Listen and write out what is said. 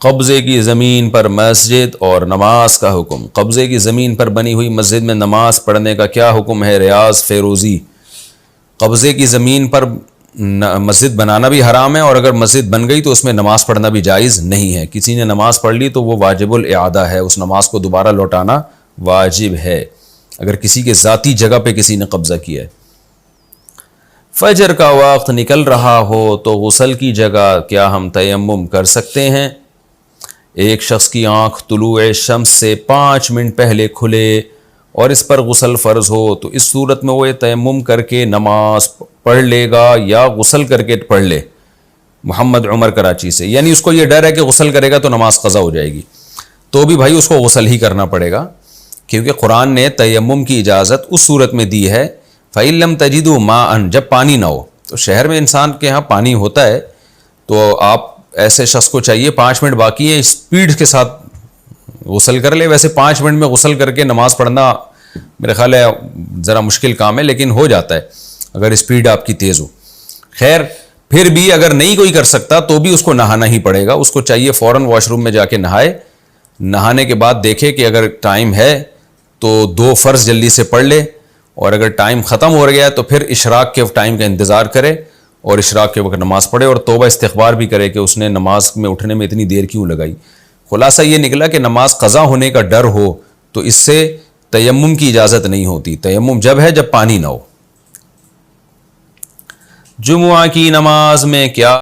قبضے کی زمین پر مسجد اور نماز کا حکم۔ قبضے کی زمین پر بنی ہوئی مسجد میں نماز پڑھنے کا کیا حکم ہے؟ ریاض فیروزی۔ قبضے کی زمین پر مسجد بنانا بھی حرام ہے، اور اگر مسجد بن گئی تو اس میں نماز پڑھنا بھی جائز نہیں ہے۔ کسی نے نماز پڑھ لی تو وہ واجب الاعادہ ہے، اس نماز کو دوبارہ لوٹانا واجب ہے اگر کسی کے ذاتی جگہ پہ کسی نے قبضہ کیا ہے۔ فجر کا وقت نکل رہا ہو تو غسل کی جگہ کیا ہم تیمم کر سکتے ہیں؟ ایک شخص کی آنکھ طلوع شمس سے 5 منٹ پہلے کھلے اور اس پر غسل فرض ہو تو اس صورت میں وہ تیمم کر کے نماز پڑھ لے گا یا غسل کر کے پڑھ لے؟ محمد عمر کراچی سے۔ یعنی اس کو یہ ڈر ہے کہ غسل کرے گا تو نماز قضا ہو جائے گی، تو بھی بھائی اس کو غسل ہی کرنا پڑے گا، کیونکہ قرآن نے تیمم کی اجازت اس صورت میں دی ہے فَإِن لَّمْ تَجِدُوا مَاءً، جب پانی نہ ہو۔ تو شہر میں انسان کے ہاں پانی ہوتا ہے تو آپ ایسے شخص کو چاہیے 5 منٹ باقی ہے اسپیڈ کے ساتھ غسل کر لے۔ ویسے 5 منٹ میں غسل کر کے نماز پڑھنا میرے خیال ہے ذرا مشکل کام ہے، لیکن ہو جاتا ہے اگر اسپیڈ آپ کی تیز ہو۔ خیر پھر بھی اگر نہیں کوئی کر سکتا تو بھی اس کو نہانا ہی پڑے گا، اس کو چاہیے فوراً واش روم میں جا کے نہائے، نہانے کے بعد دیکھے کہ اگر ٹائم ہے تو 2 فرض جلدی سے پڑھ لے، اور اگر ٹائم ختم ہو گیا ہے تو پھر اشراق کے ٹائم کا انتظار کرے اور اشراق کے وقت نماز پڑھے، اور توبہ استغفار بھی کرے کہ اس نے نماز میں اٹھنے میں اتنی دیر کیوں لگائی۔ خلاصہ یہ نکلا کہ نماز قضا ہونے کا ڈر ہو تو اس سے تیمم کی اجازت نہیں ہوتی۔ تیمم جب ہے جب پانی نہ ہو۔ جمعہ کی نماز میں کیا